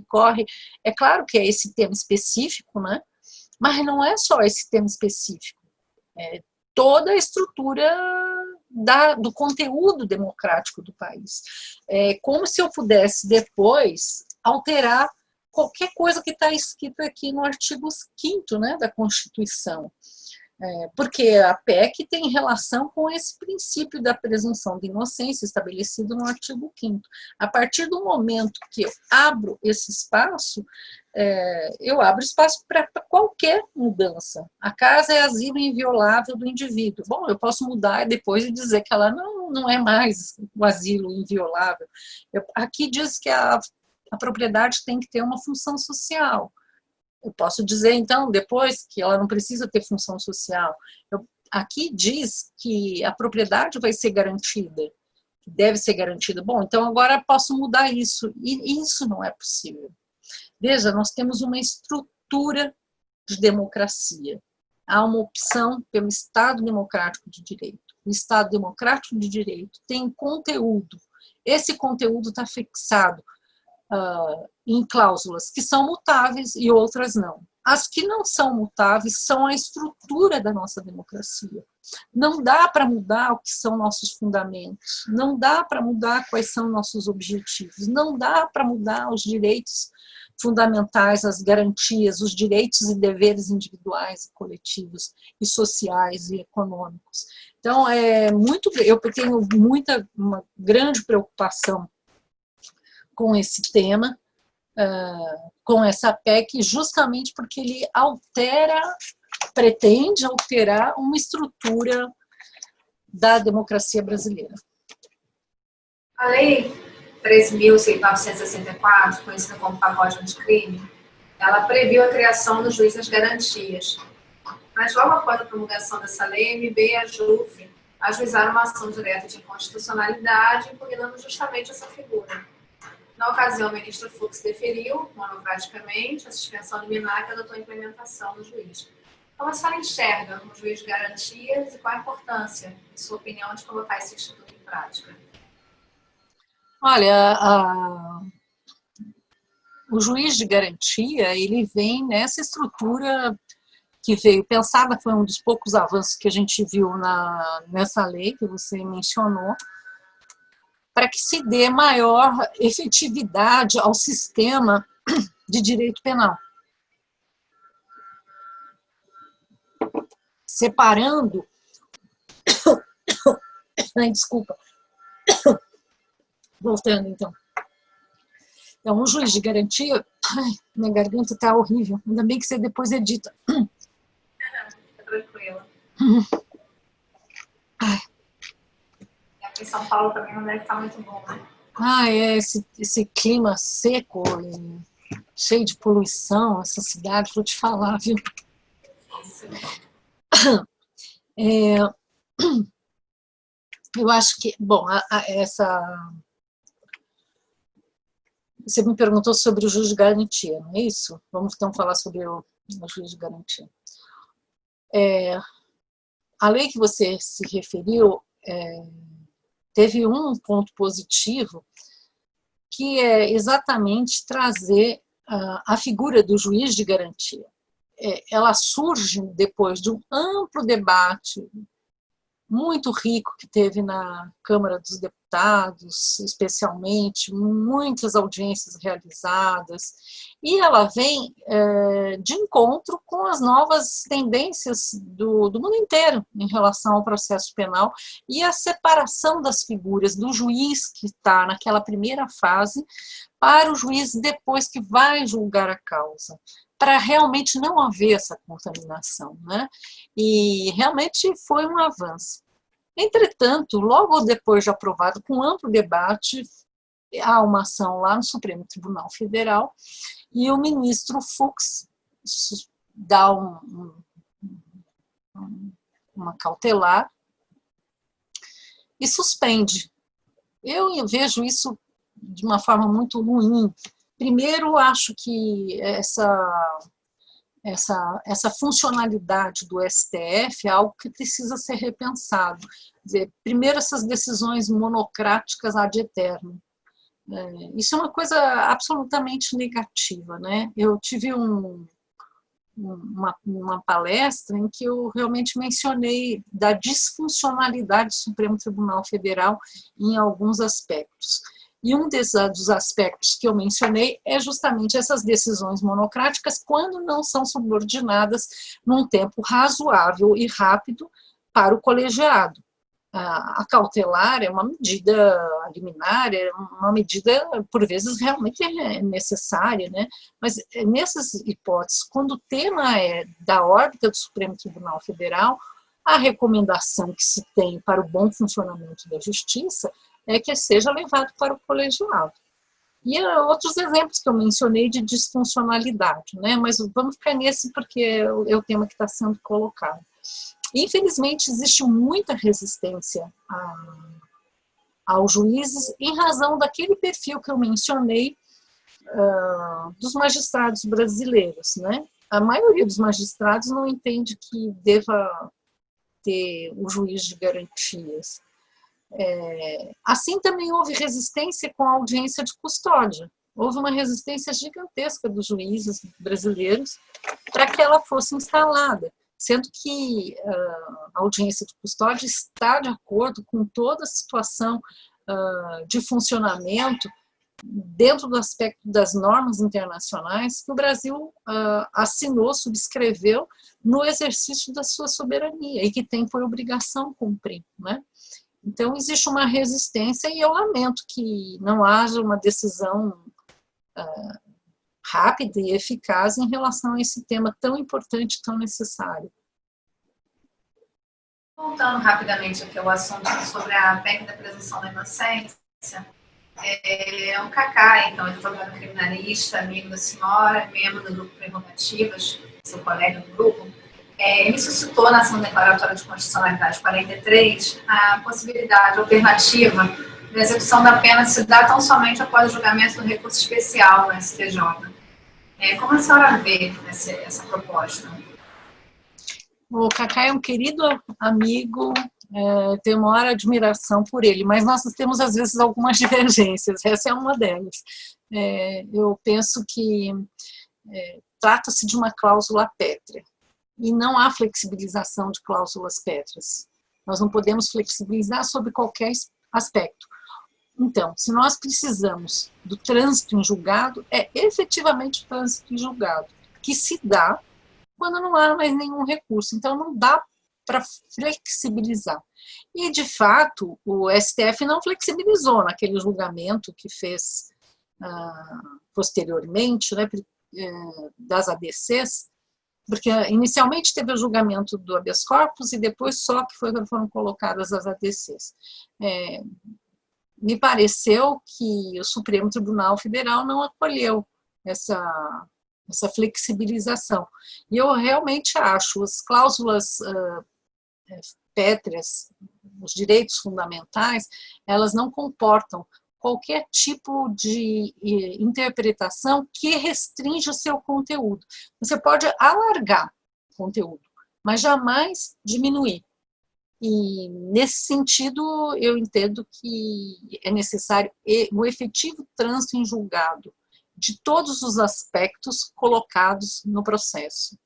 corre, é claro que é esse tema específico, né, mas não é só esse tema específico. É toda a estrutura do conteúdo democrático do país. É como se eu pudesse depois alterar qualquer coisa que está escrito aqui no artigo 5º, né, da Constituição. Porque a PEC tem relação com esse princípio da presunção de inocência estabelecido no artigo 5º. A partir do momento que eu abro esse espaço, eu abro espaço para qualquer mudança. A casa é asilo inviolável do indivíduo. Bom, eu posso mudar depois e dizer que ela não é mais o asilo inviolável. Aqui diz que a propriedade tem que ter uma função social. Eu posso dizer, então, depois, que ela não precisa ter função social. Aqui diz que a propriedade vai ser garantida, que deve ser garantida. Bom, então agora posso mudar isso. E isso não é possível. Veja, nós temos uma estrutura de democracia. Há uma opção pelo Estado Democrático de Direito. O Estado Democrático de Direito tem conteúdo. Esse conteúdo está fixado em cláusulas que são mutáveis e outras não. As que não são mutáveis são a estrutura da nossa democracia. Não dá para mudar o que são nossos fundamentos, não dá para mudar quais são nossos objetivos, não dá para mudar os direitos fundamentais, as garantias, os direitos e deveres individuais e coletivos, e sociais e econômicos. Então, eu tenho uma grande preocupação com esse tema, com essa PEC, justamente porque ele pretende alterar uma estrutura da democracia brasileira. A Lei 13.964, conhecida como pacote anticrime, ela previu a criação do juiz das garantias. Mas logo após a promulgação dessa lei, a MB e a JUF ajuizaram uma ação direta de inconstitucionalidade, impugnando justamente essa figura. Na ocasião, o ministro Fux deferiu, monocraticamente, a suspensão liminar que adotou a implementação do juiz. Como a senhora enxerga um juiz de garantias e qual a importância, em sua opinião, de colocar esse instituto em prática? Olha, o juiz de garantia, ele vem nessa estrutura que veio pensada, foi um dos poucos avanços que a gente viu nessa lei que você mencionou, para que se dê maior efetividade ao sistema de direito penal. Separando... Ai, desculpa. Voltando, então. Então, um juiz de garantia... Ai, minha garganta está horrível. Ainda bem que você depois edita. Fica tranquila. Ai. Aqui em São Paulo também não deve estar muito bom, né? Esse clima seco e cheio de poluição, essa cidade, vou te falar, viu? Isso. Eu acho que, bom, você me perguntou sobre o juiz de garantia, não é isso? Vamos então falar sobre o juiz de garantia. A lei que você se referiu teve um ponto positivo, que é exatamente trazer a figura do juiz de garantia. Ela surge depois de um amplo debate muito rico que teve na Câmara dos Deputados, especialmente, muitas audiências realizadas, e ela vem de encontro com as novas tendências do mundo inteiro em relação ao processo penal e a separação das figuras do juiz que está naquela primeira fase para o juiz depois que vai julgar a causa, para realmente não haver essa contaminação, né? E realmente foi um avanço. Entretanto, logo depois de aprovado, com amplo debate, há uma ação lá no Supremo Tribunal Federal e o ministro Fux dá uma cautelar e suspende. Eu vejo isso de uma forma muito ruim. Primeiro, acho que essa funcionalidade do STF é algo que precisa ser repensado. Quer dizer, primeiro, essas decisões monocráticas ad eternum. Isso é uma coisa absolutamente negativa, né? Eu tive uma palestra em que eu realmente mencionei da disfuncionalidade do Supremo Tribunal Federal em alguns aspectos. E um dos aspectos que eu mencionei é justamente essas decisões monocráticas quando não são subordinadas num tempo razoável e rápido para o colegiado. A cautelar é uma medida liminar, é uma medida, por vezes, realmente necessária, né? Mas nessas hipóteses, quando o tema é da órbita do Supremo Tribunal Federal, a recomendação que se tem para o bom funcionamento da justiça é que seja levado para o colegiado. E outros exemplos que eu mencionei de disfuncionalidade, né? Mas vamos ficar nesse porque é o tema que está sendo colocado. Infelizmente, existe muita resistência aos juízes em razão daquele perfil que eu mencionei dos magistrados brasileiros, né? A maioria dos magistrados não entende que deva ter o juiz de garantias. Assim também houve resistência com a audiência de custódia. Houve uma resistência gigantesca dos juízes brasileiros para que ela fosse instalada, sendo que a audiência de custódia está de acordo com toda a situação de funcionamento dentro do aspecto das normas internacionais que o Brasil assinou, subscreveu no exercício da sua soberania e que tem por obrigação cumprir, né? Então, existe uma resistência e eu lamento que não haja uma decisão rápida e eficaz em relação a esse tema tão importante, tão necessário. Voltando rapidamente aqui ao assunto sobre a PEC da presunção da inocência, o Cacá, então, advogado criminalista, amigo da senhora, membro do grupo Prerrogativas, seu colega do grupo, Ele suscitou na ação declaratória de constitucionalidade 43 a possibilidade alternativa da execução da pena se dá tão somente após o julgamento do recurso especial no STJ. Como a senhora vê essa proposta? O Cacá é um querido amigo, tenho maior admiração por ele, mas nós temos às vezes algumas divergências, essa é uma delas. Eu penso que trata-se de uma cláusula pétrea, e não há flexibilização de cláusulas pétreas. Nós não podemos flexibilizar sobre qualquer aspecto. Então, se nós precisamos do trânsito em julgado, é efetivamente o trânsito em julgado, que se dá quando não há mais nenhum recurso. Então, não dá para flexibilizar. E, de fato, o STF não flexibilizou naquele julgamento que fez posteriormente, né, das ADCs, porque inicialmente teve o julgamento do habeas corpus e depois só que foram colocadas as ADCs. Me pareceu que o Supremo Tribunal Federal não acolheu essa flexibilização. E eu realmente acho as cláusulas pétreas, os direitos fundamentais, elas não comportam qualquer tipo de interpretação que restrinja o seu conteúdo. Você pode alargar o conteúdo, mas jamais diminuir. E, nesse sentido, eu entendo que é necessário o efetivo trânsito em julgado de todos os aspectos colocados no processo.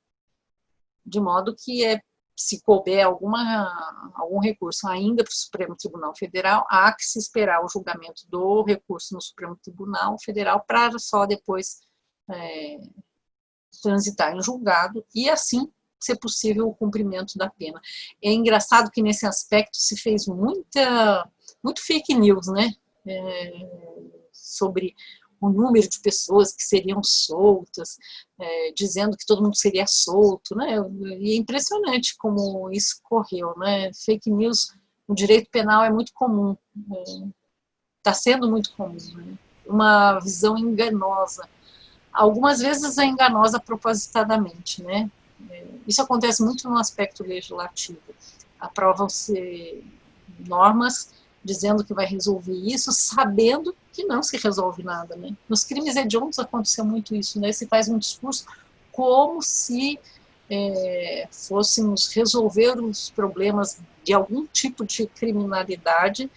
De modo que, se couber algum recurso ainda para o Supremo Tribunal Federal, há que se esperar o julgamento do recurso no Supremo Tribunal Federal para só depois transitar em julgado e, assim, ser possível o cumprimento da pena. É engraçado que, nesse aspecto, se fez muito fake news, né? Sobre o número de pessoas que seriam soltas, dizendo que todo mundo seria solto, né? E é impressionante como isso ocorreu, né? Fake news no direito penal é muito comum, está sendo muito comum, né? Uma visão enganosa. Algumas vezes é enganosa propositadamente, né? Isso acontece muito no aspecto legislativo. Aprovam-se normas dizendo que vai resolver isso, sabendo que não se resolve nada, né? Nos crimes hediondos aconteceu muito isso, né? Se faz um discurso como se fôssemos resolver os problemas de algum tipo de criminalidade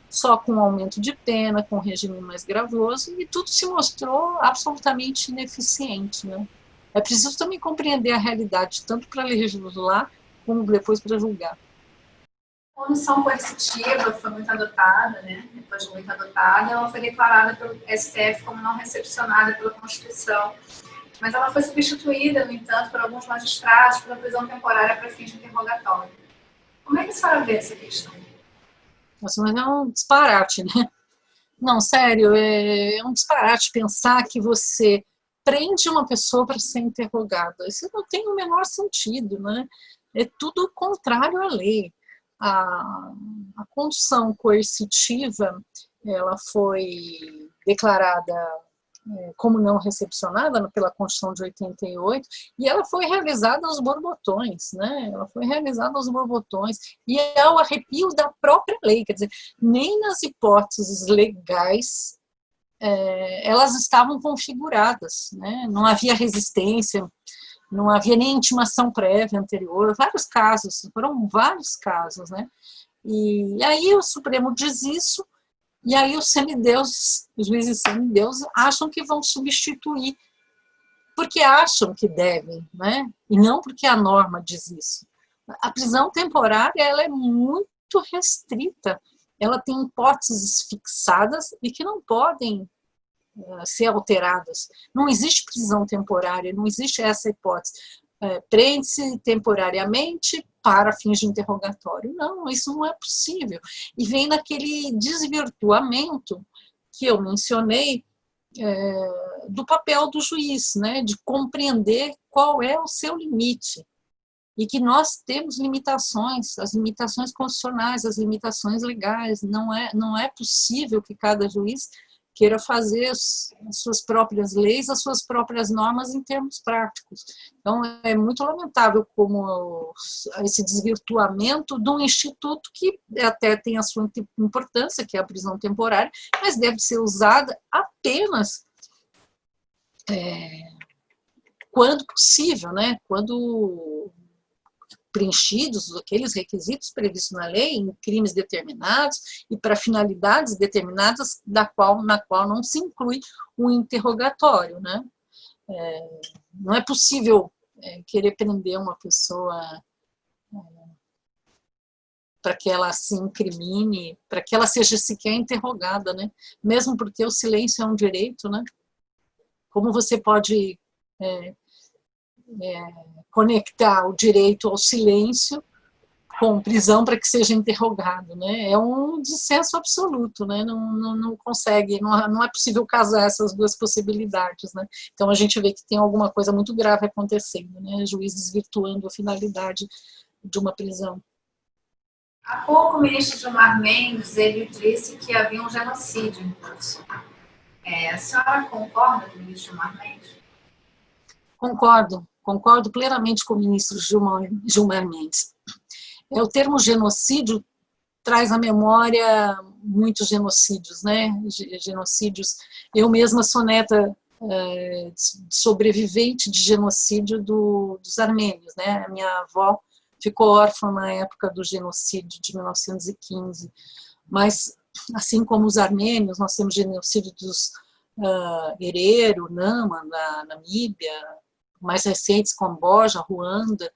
só com aumento de pena, com regime mais gravoso, e tudo se mostrou absolutamente ineficiente, né? É preciso também compreender a realidade, tanto para legislar, como depois para julgar. A punição coercitiva foi muito adotada, né? Depois de muito adotada, ela foi declarada pelo STF como não recepcionada pela Constituição. Mas ela foi substituída, no entanto, por alguns magistrados pela prisão temporária para fins de interrogatório. Como é que a senhora vê essa questão? Nossa, mas é um disparate, né? Não, sério, é um disparate pensar que você prende uma pessoa para ser interrogada. Isso não tem o menor sentido, né? É tudo contrário à lei. A condução coercitiva, ela foi declarada como não recepcionada pela Constituição de 88, e ela foi realizada aos borbotões, né? Ela foi realizada aos borbotões, e é o arrepio da própria lei, quer dizer, nem nas hipóteses legais elas estavam configuradas, né? Não havia resistência, não havia nem intimação prévia anterior, foram vários casos, né? E aí o Supremo diz isso, e aí os semideuses, os juízes semideuses, acham que vão substituir, porque acham que devem, né? E não porque a norma diz isso. A prisão temporária, ela é muito restrita, ela tem hipóteses fixadas e que não podem ser alteradas. Não existe prisão temporária, não existe essa hipótese. Prende-se temporariamente para fins de interrogatório. Não, isso não é possível. E vem daquele desvirtuamento que eu mencionei do papel do juiz, né, de compreender qual é o seu limite. E que nós temos limitações, as limitações constitucionais, as limitações legais. Não é possível que cada juiz queira fazer as suas próprias leis, as suas próprias normas em termos práticos. Então, é muito lamentável como esse desvirtuamento de um instituto que até tem a sua importância, que é a prisão temporária, mas deve ser usada apenas quando possível, né? Quando preenchidos aqueles requisitos previstos na lei, em crimes determinados e para finalidades determinadas na qual não se inclui o interrogatório, né? Não é possível querer prender uma pessoa para que ela se incrimine, para que ela seja sequer interrogada, né? Mesmo porque o silêncio é um direito, né? Como você pode conectar o direito ao silêncio com prisão para que seja interrogado, né? É um dissenso absoluto, né? Não consegue, não é possível casar essas duas possibilidades, né? Então a gente vê que tem alguma coisa muito grave acontecendo, né? O juiz desvirtuando a finalidade de uma prisão. Há pouco o ministro Gilmar Mendes, ele disse que havia um genocídio em curso. A senhora concorda com o ministro Gilmar Mendes? Concordo plenamente com o ministro Gilmar Mendes. O termo genocídio traz à memória muitos genocídios, né? Genocídios. Eu mesma sou neta sobrevivente de genocídio dos armênios, né? A minha avó ficou órfã na época do genocídio de 1915. Mas, assim como os armênios, nós temos genocídio dos Herero, Nama, na Namíbia, mais recentes, Camboja, Ruanda,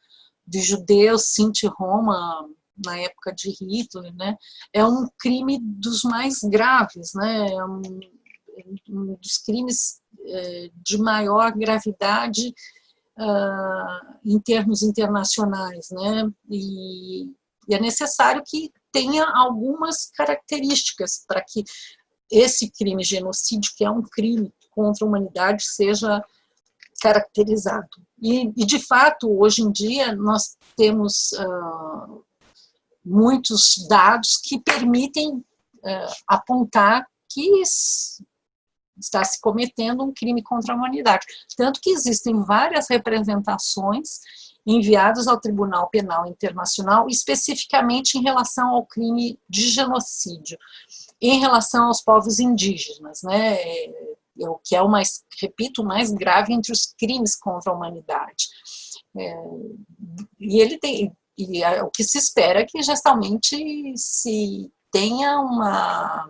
de judeus, Sinti e Roma, na época de Hitler, né? É um crime dos mais graves, né? É um dos crimes de maior gravidade em termos internacionais, né? E é necessário que tenha algumas características para que esse crime genocídio, que é um crime contra a humanidade, seja caracterizado. E de fato, hoje em dia, nós temos muitos dados que permitem apontar que está se cometendo um crime contra a humanidade. Tanto que existem várias representações enviadas ao Tribunal Penal Internacional, especificamente em relação ao crime de genocídio, em relação aos povos indígenas, né? O que é o mais, repito, o mais grave entre os crimes contra a humanidade. E ele tem, o que se espera é que gestalmente se tenha uma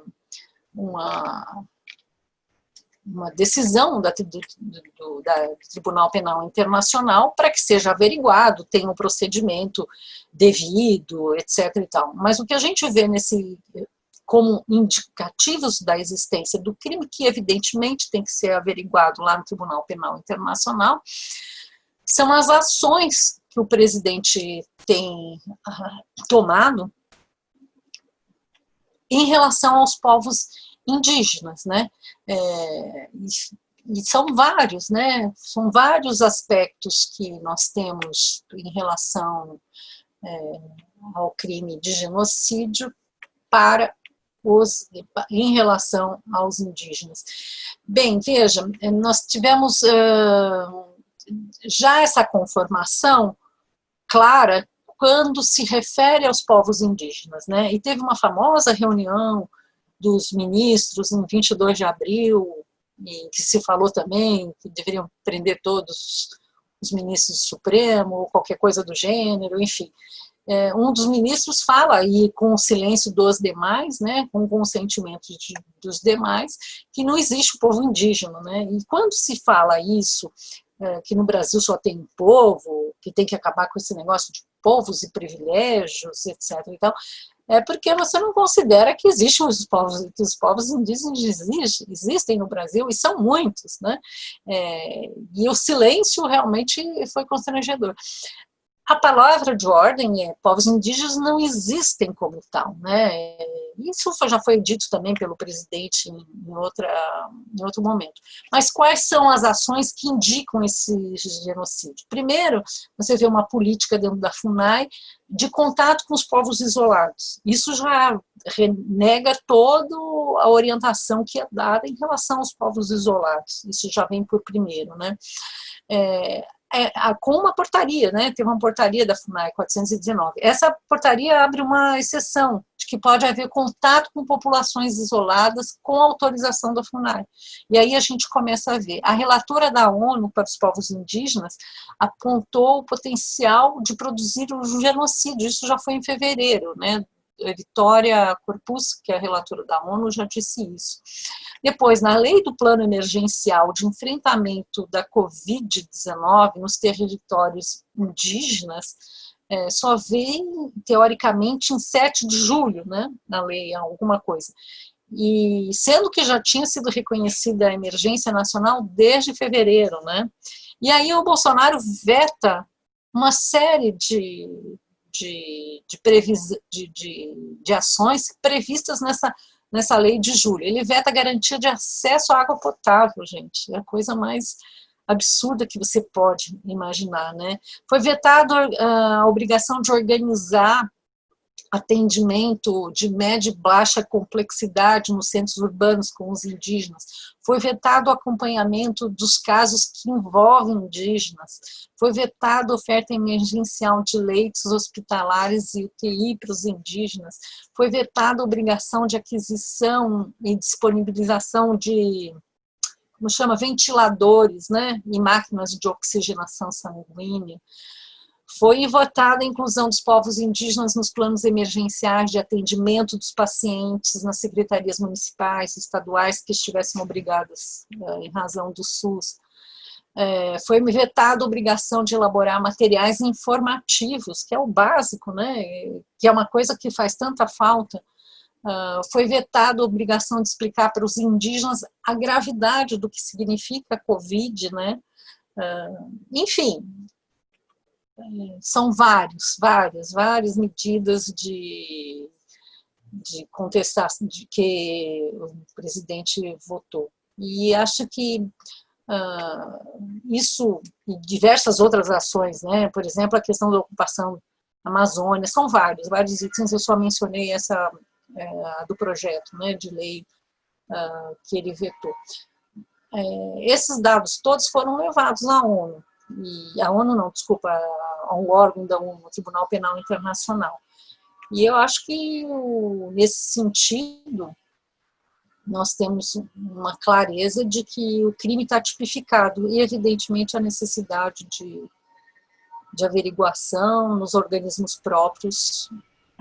decisão do Tribunal Penal Internacional para que seja averiguado, tenha um procedimento devido, etc. e tal. Mas o que a gente vê como indicativos da existência do crime, que evidentemente tem que ser averiguado lá no Tribunal Penal Internacional, são as ações que o presidente tem tomado em relação aos povos indígenas, né? E são vários, né? São vários aspectos que nós temos em relação ao crime de genocídio em relação aos indígenas. Bem, veja, nós tivemos já essa conformação clara quando se refere aos povos indígenas, né? E teve uma famosa reunião dos ministros em 22 de abril, em que se falou também que deveriam prender todos os ministros do Supremo, ou qualquer coisa do gênero, enfim. Um dos ministros fala, e com o silêncio dos demais, né, com o consentimento dos demais, que não existe o povo indígena, né? E quando se fala isso, que no Brasil só tem um povo, que tem que acabar com esse negócio de povos e privilégios, etc. e tal, é porque você não considera que existem que os povos indígenas existem no Brasil, e são muitos, né? E o silêncio realmente foi constrangedor. A palavra de ordem povos indígenas não existem como tal, né? Isso já foi dito também pelo presidente em outro momento. Mas quais são as ações que indicam esse genocídio? Primeiro, você vê uma política dentro da FUNAI de contato com os povos isolados. Isso já renega toda a orientação que é dada em relação aos povos isolados. Isso já vem por primeiro, né? Com uma portaria, né? Teve uma portaria da FUNAI 419. Essa portaria abre uma exceção de que pode haver contato com populações isoladas com autorização da FUNAI. E aí a gente começa a ver. A relatora da ONU para os povos indígenas apontou o potencial de produzir um genocídio. Isso já foi em fevereiro, né? Vitória Corpus, que é a relatora da ONU, já disse isso. Depois, na lei do plano emergencial de enfrentamento da Covid-19 nos territórios indígenas, só vem, teoricamente, em 7 de julho, né, na lei, alguma coisa. E sendo que já tinha sido reconhecida a emergência nacional desde fevereiro, né? E aí o Bolsonaro veta uma série de ações previstas nessa lei de julho. Ele veta a garantia de acesso à água potável, gente. É a coisa mais absurda que você pode imaginar, né? Foi vetado a obrigação de organizar atendimento de média e baixa complexidade nos centros urbanos com os indígenas. Foi vetado o acompanhamento dos casos que envolvem indígenas. Foi vetado a oferta emergencial de leitos hospitalares e UTI para os indígenas. Foi vetada a obrigação de aquisição e disponibilização de, como chama, ventiladores, né, e máquinas de oxigenação sanguínea. Foi votada a inclusão dos povos indígenas nos planos emergenciais de atendimento dos pacientes nas secretarias municipais, estaduais que estivessem obrigadas em razão do SUS. Foi vetada a obrigação de elaborar materiais informativos, que é o básico, né, que é uma coisa que faz tanta falta. Foi vetada a obrigação de explicar para os indígenas a gravidade do que significa a Covid, né? Enfim, são várias medidas de contestação de que o presidente votou. E acho que isso e diversas outras ações, né? Por exemplo, a questão da ocupação da Amazônia, são vários itens, eu só mencionei essa do projeto, né, de lei que ele vetou. Esses dados todos foram levados à ONU, e a ONU não, desculpa, a um órgão da ONU, o Tribunal Penal Internacional. E eu acho que, nesse sentido, nós temos uma clareza de que o crime está tipificado, e evidentemente a necessidade de averiguação nos organismos próprios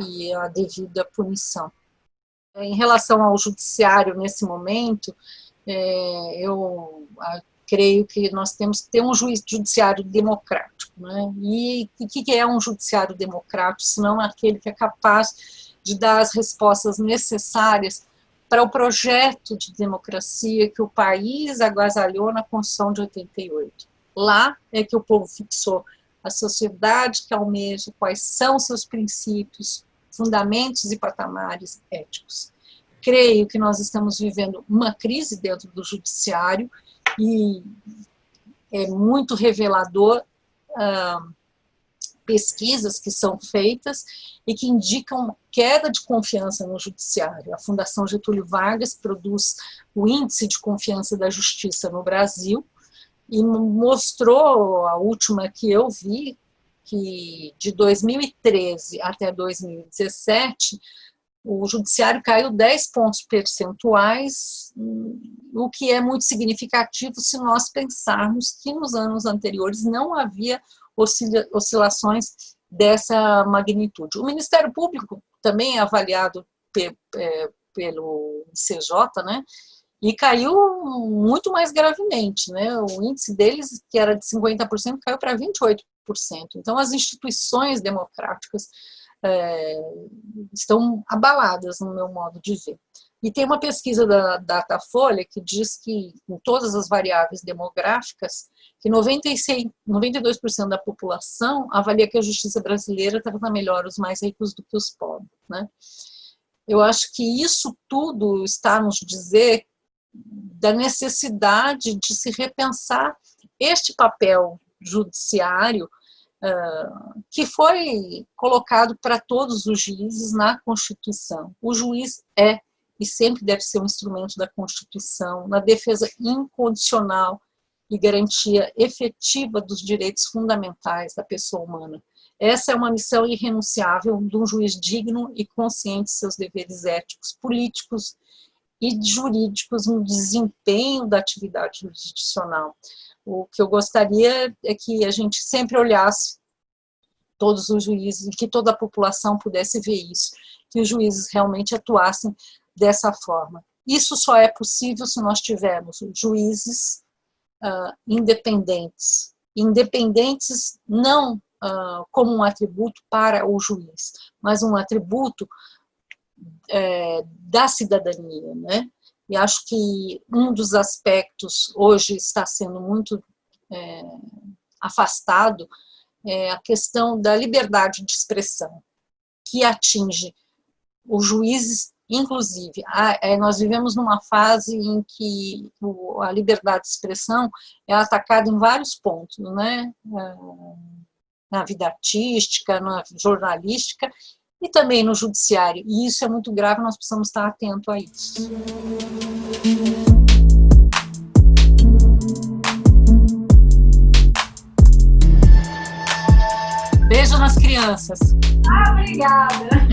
e a devida punição. Em relação ao judiciário nesse momento, eu creio que nós temos que ter um judiciário democrático, né? E o que é um judiciário democrático, se não aquele que é capaz de dar as respostas necessárias para o projeto de democracia que o país agasalhou na Constituição de 88. Lá é que o povo fixou a sociedade que almeja, quais são seus princípios, fundamentos e patamares éticos. Creio que nós estamos vivendo uma crise dentro do judiciário e é muito revelador pesquisas que são feitas e que indicam queda de confiança no judiciário. A Fundação Getúlio Vargas produz o Índice de Confiança da Justiça no Brasil e mostrou, a última que eu vi, que de 2013 até 2017, o judiciário caiu 10 pontos percentuais, o que é muito significativo se nós pensarmos que nos anos anteriores não havia oscilações dessa magnitude. O Ministério Público também é avaliado pelo ICJ, né, e caiu muito mais gravemente, né, o índice deles, que era de 50%, caiu para 28%. Então, as instituições democráticas estão abaladas, no meu modo de ver. E tem uma pesquisa da Datafolha que diz que, em todas as variáveis demográficas, que 92% da população avalia que a justiça brasileira trata melhor os mais ricos do que os pobres, né? Eu acho que isso tudo está a nos dizer da necessidade de se repensar este papel judiciário que foi colocado para todos os juízes na Constituição. O juiz é e sempre deve ser um instrumento da Constituição, na defesa incondicional e garantia efetiva dos direitos fundamentais da pessoa humana. Essa é uma missão irrenunciável de um juiz digno e consciente de seus deveres éticos, políticos e jurídicos no desempenho da atividade jurisdicional. O que eu gostaria é que a gente sempre olhasse todos os juízes, e que toda a população pudesse ver isso, que os juízes realmente atuassem dessa forma. Isso só é possível se nós tivermos juízes independentes. Independentes não como um atributo para o juiz, mas um atributo da cidadania, né? E acho que um dos aspectos hoje está sendo muito afastado é a questão da liberdade de expressão, que atinge os juízes, inclusive. Nós vivemos numa fase em que a liberdade de expressão é atacada em vários pontos, né? Na vida artística, na jornalística e também no judiciário. E isso é muito grave, nós precisamos estar atentos a isso. Beijo nas crianças. Obrigada.